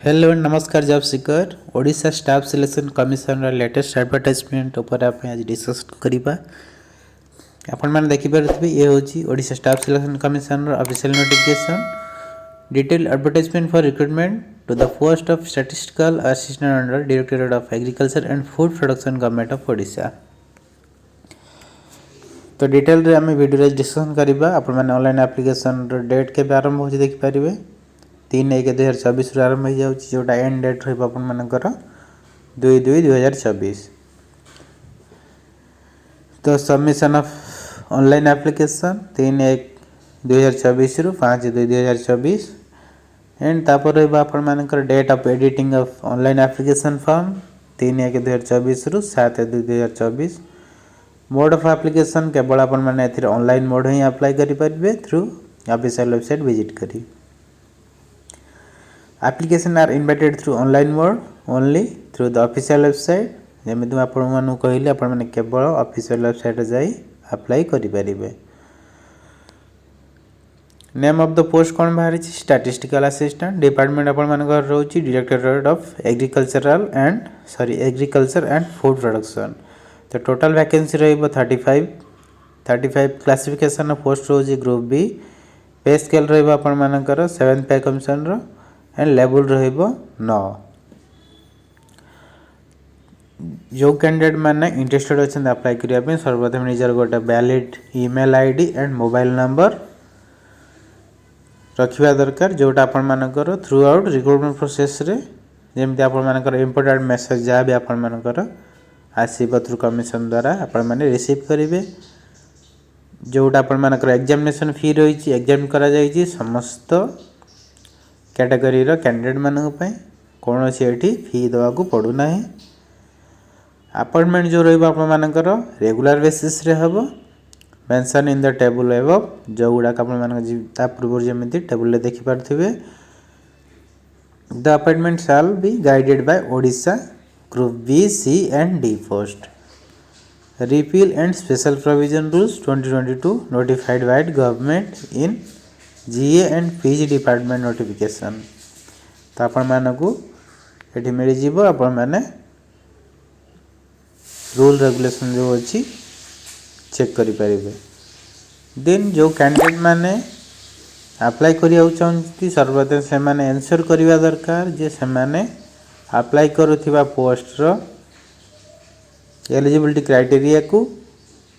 Hello and नमस्कार job seeker Odisha staff selection commission latest advertisement उपर आप आज डिस्कसन करिबा। आपण माने देखि पारथिबे ये होची Odisha staff selection commission official notification detail advertisement for recruitment to the post of statistical assistant under directorate of agriculture and food production government of Odisha. तो डिटेल रे आमे वीडियो रे डिस्कसन करिबा। आपण माने ऑनलाइन एप्लीकेशन रो डेट के आरंभ होची देखि पारिबे 3/1/2024 आरंभ हो जाऊँ जोटा एंड डेट रहा 2/2/2024। तो सबमिशन ऑफ ऑनलाइन एप्लीकेशन 3/1/2024 रु 5/2/2024 एंड तापर रहा date of editing of online application form 3/1/2024 रु 7/2/2024। मोड ऑफ एप्लीकेशन केवल आपने ऑनलाइन मोड ही अप्लाई करेंगे थ्रू ऑफिशियल वेबसाइट विजिट करी। Application are invited through online mode only through the official website। जमिति आपण मानु कहले आपण माने केवल ऑफिशियल वेबसाइट जाई अप्लाई करि परिबे। नेम ऑफ द पोस्ट कोन बाहरी छी स्टैटिस्टिकल असिस्टेंट। डिपार्टमेंट आपण माने घर रहउची directorate of agriculture and food production. तो टोटल वैकेंसी रहइबो 35 क्लासिफिकेशन ऑफ पोस्ट रहउची ग्रुप बी। पे स्केल रहइबो आपण मानकर 7 पे कमीशन रो एंड लेवल रहिबो 9। जो कैंडिडेट माने इंटरेस्टेड अछन अप्लाई करिया पे सर्वप्रथम निजर गोटे valid email ID and mobile number रखिबा दरकार जोटा आपण मानकर थ्रू आउट रिक्रूटमेंट प्रोसेस रे जेमति आपण मानकर इंपोर्टेंट मेसेज जा भी आपण मानकर आसीबो थ्रू कमीशन द्वारा आपण माने रिसीव करिवे। जोटा आपण मानकर एग्जामिनेशन फी रही छी एग्जाम करा जाई छी समस्त कैटेगरी रो कैंडिडेट मानक पय कोन से एठी फी दवा को पड़ू नाही। अपॉइंटमेंट जो रहबो आपण मानकर रेगुलर बेसिस रे हबो mention in the table above जो गुडा आपण मानक ता पूर्व जेमिति टेबल रे देखि पारथिबे। The appointment shall be guided by Odisha group B C and D post. Repeal and special provision rules 2022 notified by government in GA and PG department notification. तो आपण मानकू एठी मिल जीवो आपण माने रूल रेगुलेशन जो अछि चेक करि परिबे। देन जो कैंडिडेट माने अप्लाई करिया चाहନ୍ତି सर्वप्रथम से माने आंसर करिवा दरकार जे से माने अप्लाई करूथिबा पोस्ट रो एलिजिबिलिटी क्राइटेरिया को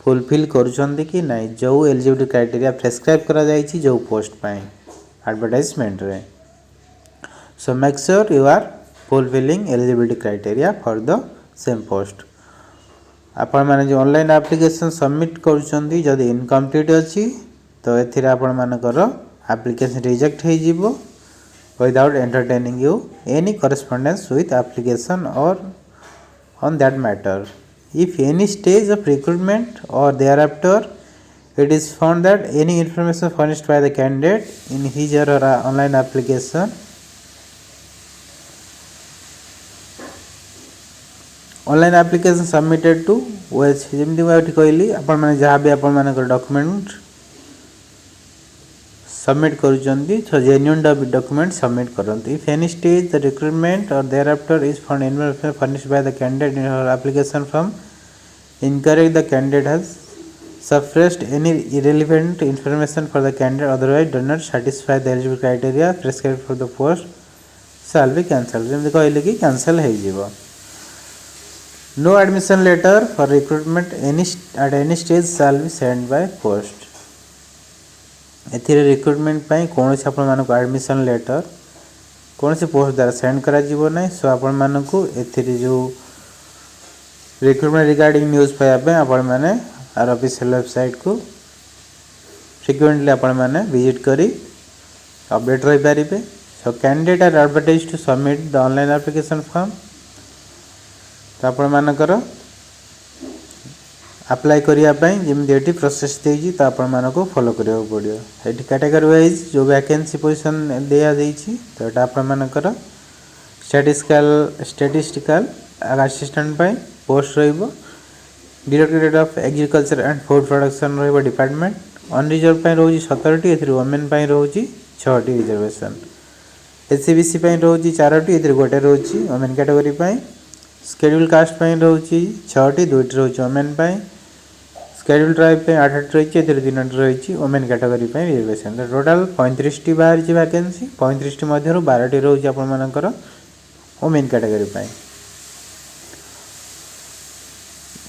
फुलफिल करुछंती कि नहीं जो एलिजिबिलिटी क्राइटेरिया प्रेस्क्राइब करा जाई छी जो पोस्ट पाए एडवर्टाइजमेंट रे। So make sure you are fulfilling eligibility criteria for the same post. आपण माने जो ऑनलाइन एप्लीकेशन सबमिट करुछंती जदि इनकम्प्लीट अछि तो एथिरे आपण मानकर एप्लीकेशन रिजेक्ट हे जिवो without entertaining you any correspondence with application और on that matter। If any stage of recruitment or thereafter it is found that any information furnished by the candidate in his or her online application submitted to which जेमति मैं कहली आपण माने जहाँ भी आपण मानकर डॉक्यूमेंट सबमिट करूचंती सो जेन्युइन डॉक्यूमेंट सबमिट करंती। If any stage the recruitment और thereafter is found information furnished by the candidate in her application form incorrect the candidate has suppressed any irrelevant information for the candidate otherwise does not satisfy the eligibility criteria prescribed for the post shall be cancelled। जेमति कहले कि cancel हे जिवो। No admission letter for recruitment at any stage shall be sent by post। एथिरे recruitment पाई कौन से आपण मानको एडमिशन लेटर कौन से पोस्ट द्वारा सेंड करा जीवो नै। सो आपण मानको एथिरे जो रिक्रूटमेंट रिगार्डिंग न्यूज़ पाया पे आपण माने आर ऑफिशियल वेबसाइट को फ्रीक्वेंटली आपण माने विजिट करी अपडेट रही पारिबे। So candidate are advertised to submit the online application form. तो आपण मानकर अप्लाई करिया पई जेमि एटी प्रोसेस देजी तो आपण मानको फॉलो करिया पड़ियो। एटी कैटेगरी वाइज जो वैकेंसी पोजीशन दिया देछि तो एटा आपण मानकर स्टैटिस्टिकल असिस्टेंट पई पोस्ट रहइबो। Directorate of agriculture and food production रहइबो डिपार्टमेंट। अनरिजर्व पई रहउची 17टी एथि वुमेन पई रहउची 6टी रिजर्वेशन। एससीबीसी रोचे 4टी ए गोटे रोचे वोमेन कैटेगरी शेड्यूल कास्ट रोचे 6टी 2टी रोचे वोमेन शेड्यूल ट्राइब 8टी रही है 3टी रही वोमेन कैटेगरी रिजर्वेशन टोटाल 35टी बाहरी वैकेंसी 35टी मध्य 12टी रोचे आपर वोमेन कैटेगरी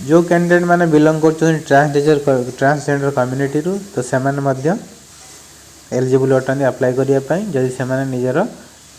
जो कैंडिडेट माने बिलोंग कर ट्रांसजेंडर कम्युनिटी रू तो से एलिजिबल अटंती अप्लाई करने जदि से निजर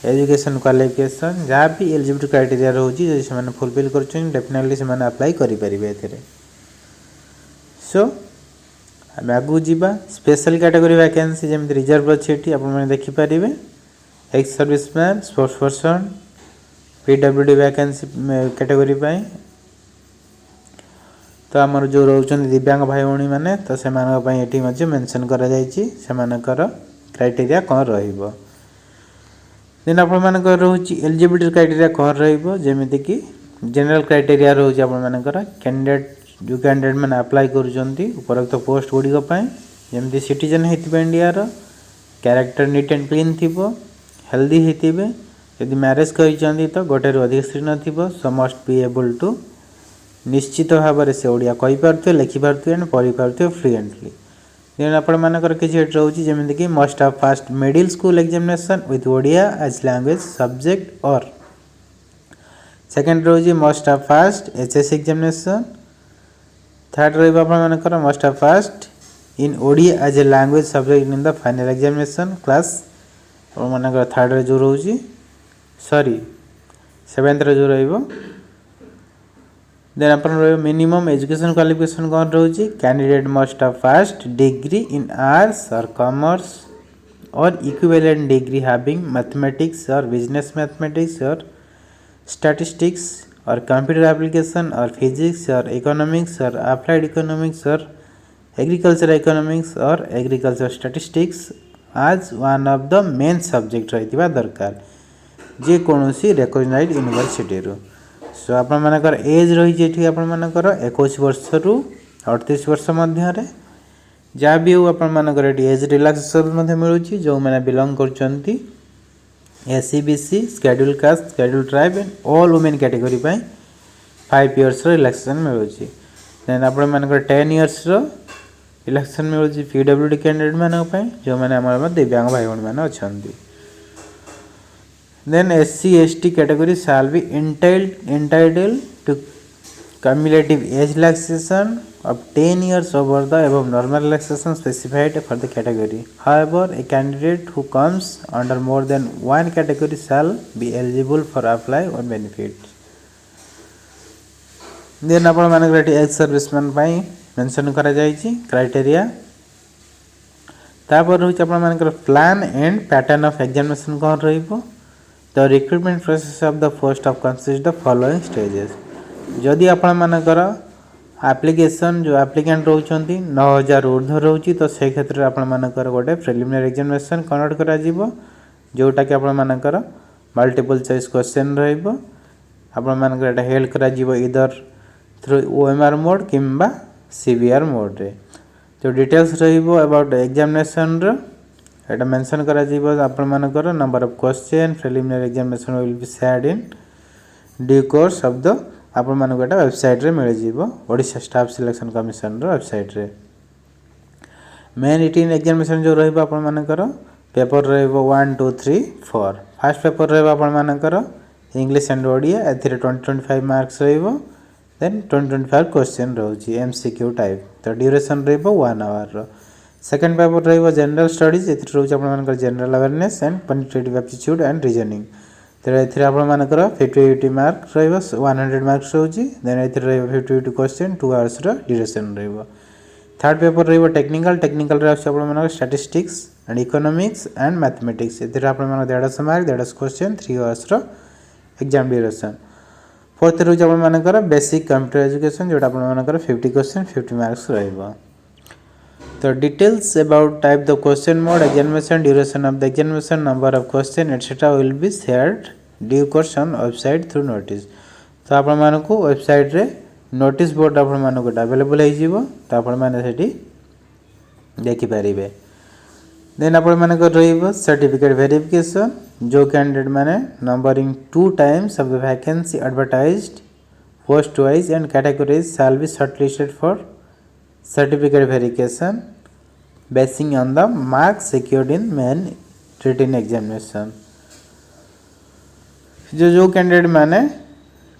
एजुकेशन क्वालिफिकेशन जहाँ भी एलिजिबिलिटी क्राइटेरिया रोची जदि से फुलफिल कर डेफिनेटली से अप्लाई करेंगे। सो आम आगू जावा स्पेशल कैटेगरी वैकेंसी जमी रिजर्व अच्छी आपने देखिपारे ex serviceman sports person PWD vacancy category तो आमर जो रोचन दिव्यांग भाई भाई मैंने तो से मेंशन करा क्राइटेरिया कौन रहिबो देन आपण रोची एलिजिबिलिटी क्राइटेरिया कौन रहिबो जेमिति कि जनरल क्राइटेरिया रोची आपण कैंडिडेट जो कैंडिडेट मैंने अप्लाई करुँच उपरोक्त पोस्ट गुड़िक जमी सिटीजन होते India character neat and clean थी हेल्दी होते यदि मैरेज कर तो गोटे अधिक स्त्री न so must be able to निश्चित भाव से ओडिया कही पारे लिखिपारे एंड पढ़ी पारे फ्लुएंटली देन आपर किसी रोचे जमी कि must have passed middle school examination with Odia as language subject और सेकेंड रोचे must have passed HSC examination third रहा must have passed in Odia as a language subject in the final examination class और third जो रोचे sorry seventh जो रो then अपन minimum education qualification कौन रोचे candidate must have passed degree in arts or commerce or equivalent degree having mathematics or business mathematics और statistics और कंप्यूटर एप्लीकेशन और फिजिक्स और इकोनॉमिक्स और अप्लाइड इकोनॉमिक्स और एग्रीकल्चर इकोनॉमिक्स और एग्रीकल्चर स्टैटिस्टिक्स आज one of the main subject रही दरकार जे कौन रिकॉग्नाइज्ड यूनिवर्सिटी सो आपर एज रही आपर 21 वर्ष रु 38 वर्ष मध्य जहाँ भी हो आपर एज रिलैक्सेशन मिलूँ जो मैंने बिलोंग कर SCBC schedule caste schedule tribe and all women category 5 years relaxation मिलूँ देन आपर 10 इयर्स रिलैक्सेशन मिलूँ पीडब्ल्यूडी कैंडिडेट मानी जो मैंने दिव्यांग भाई भाई मैंने अच्छा then SC ST category shall be entitled to cumulative age relaxation of 10 years over the above normal relaxation specified for the category. However, a candidate who comes under more than one category shall be eligible for apply on benefits. Then आपण मानक ex serviceman ପାଇଁ mention करा जायछि criteria तापर होछि आपण मानकर plan and pattern of examination कोन रहिबो The recruitment process of the post of consists the following stages. जदि आपण मानकर एप्लिकेशन जो एप्लिकेंट रोचंती 9000 ऊर्ध्व रोची तो से क्षेत्र में आपण मानकर गोटे प्रिलिमिनरी एग्जामिनेशन कंडक्ट करा जिवो जोटा कि आपण मानकर मल्टीपल चॉइस क्वेश्चन रहइबो आपण मानकर एटा हेल्ड करा जिवो इधर थ्रू ओएमआर मोड किंबा सीबीआर मोड रे जो डिटेल्स रहइबो अबाउट एग्जामिनेशन रो एटा मेंशन करा जीवो आपण मानकर number of question preliminary examination will be shared in due course of the आपण मानक एटा वेबसाइट रे मिल जीवो ओडिशा स्टाफ सिलेक्शन कमिशन रो वेबसाइट रे मेन रिटन एग्जामिनेशन जो रहइबो आपण मानकर पेपर रहइबो 1 2 3 4 फर्स्ट पेपर रहइबो आपण मानकर इंग्लिश एंड ओडिया एथिरे 20-25 मार्क्स रहइबो देन 20-25 क्वेश्चन रहउची एमसीक्यू टाइप तो ड्यूरेशन रहइबो 1 आवर रो सेकेंड पेपर रहिबो जनरल स्टडीज एथि रोज आपण मानकर general awareness and quantitative aptitude and reasoning तो एथि आपण मानकर 50-80 मार्क रहिबो 100 मार्क्स होची देन एथि रहिबो 50-80 क्वेश्चन 2 आवर्स रो ड्यूरेशन रहिबो थर्ड पेपर रहिबो टेक्निकल रे आपण मानकर statistics and economics and mathematics एथि आपण मानकर 150 मार्क 150 क्वेश्चन 3 आवर्स रो एग्जाम ड्यूरेशन फोर्थ रोज आपण मानकर बेसिक कंप्यूटर एजुकेशन जोटा आपण मानकर 50 क्वेश्चन 50 मार्क्स रहिबो The details about type the question mode, examination, duration of the examination, number of question, etc. will be shared due course on website through notice. तो आपण मानको website रे notice board आपण मानको अवेलेबल हो जिवो तो आपण माने सेठी देखि परिबे देन आपण मानको रहिबो सर्टिफिकेट वेरिफिकेशन जो कैंडिडेट मैंने numbering 2 times of the vacancy advertised post wise and categories shall be shortlisted for certificate verification basing on the marks secured in main written examination. जो कैंडिडेट मैंने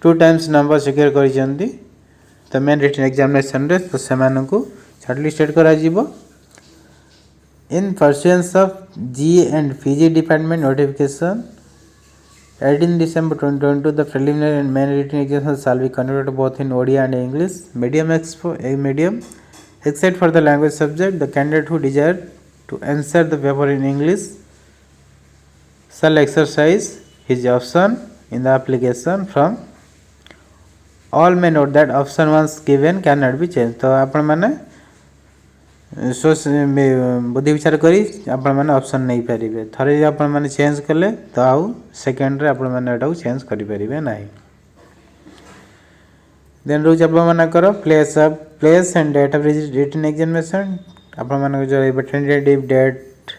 2 times नंबर सिक्योर कर तो main written examination रे तो सेमानकु shortlisted करा जीवो इन pursuance of GA and PG department notification 18 December 2022 the preliminary and main written examinations shall be conducted both in Odia and English medium except for the language subject. The candidate who desire to answer the paper in English shall exercise his option in the application from all may note that option once given cannot be changed. तो आपण माने बुद्धि विचार करी आपण माने option नहीं पारिबे थरे आपण माने चेंज कले तो आउ सेकंड रे आपण माने एटा चेंज करि परिबे नाही. देन रोज आपण माने करो place and date of written examination आपण माने जो tentative date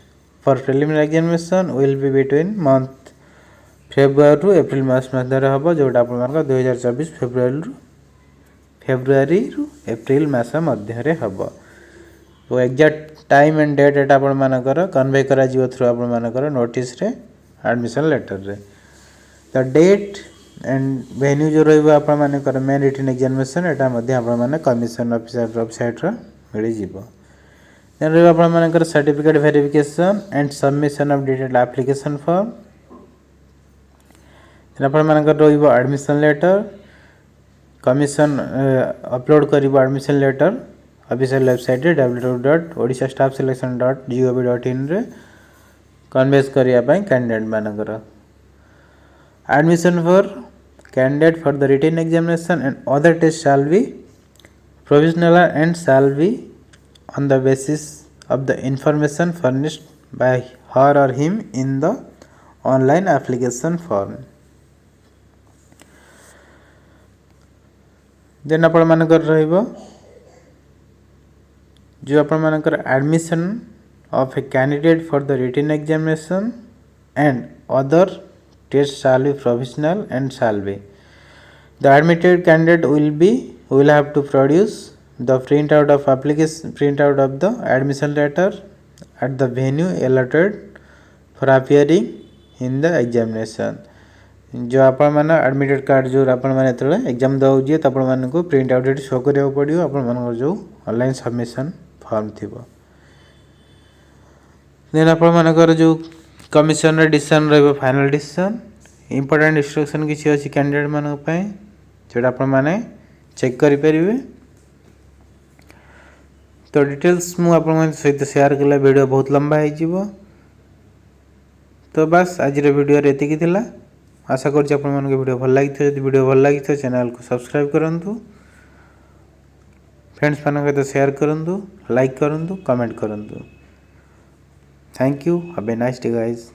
for preliminary examination will be between month February रु एप्रिल मास मध्य हम जोटा आप 2024 फेब्रुआरी रु एप्रिल मास मध्य हम तो एक्जाक्ट टाइम एंड डेट एटा आपण मानकर कन्वे करा जीवो थ्रू आपण मानकर नोटिस रे एडमिशन लेटर रे द डेट एंड वेन्यू जो रहइबो आपण मानकर मेन रिटन एग्जामिनेशन एटा मध्य आपण माने कमिशन ऑफिसर वेबसाइट रो मिली जीवो. देन रहइबो आपण मानकर certificate verification and submission of detailed application form आपण मानकर रहइबो एडमिशन लेटर कमिशन अपलोड करिबो एडमिशन लेटर ऑफिशियल वेबसाइट रे www.odishastaffselection.gov.in रे कन्वेस करिया पई कैंडिडेट मानकर admission for candidate for the written examination and other test shall be provisional and shall be on the basis of the information furnished by her or him in the online application form. Then आपण मानकर रहइबो जो आपण मानकर admission of a candidate for the written examination and other test shall be provisional and shall be the admitted candidate will have to produce the printout of the admission letter at the venue allotted for appearing in the examination. जो आपण माने admitted card जो आपण माने तळे exam दउ जे त आपण माने को प्रिंट आउट एट शो करियो पडियो आपण माने जो ऑनलाइन सबमिशन फॉर्म थिबो. देन आपण माने जो कमिशन रे डिसीजन रहबो फाइनल डिसीजन इंपोर्टेंट इंस्ट्रक्शन किछि अछि कैंडिडेट माने पय जेटा आपण माने चेक करि परिबे. तो डिटेल्स मु आपण माने सहित शेयर कला वीडियो बहुत लंबा है जीवो तो बस आज रे वीडियो रे एतिकी थिला. आशा करछि आपण मानके वीडियो भल लागि यदि वीडियो भल लागि चैनल को सब्सक्राइब करंतु फ्रेंड्स मानके तो शेयर करंतु लाइक करंतु कमेंट करंतु. Thank you have a nice day guys.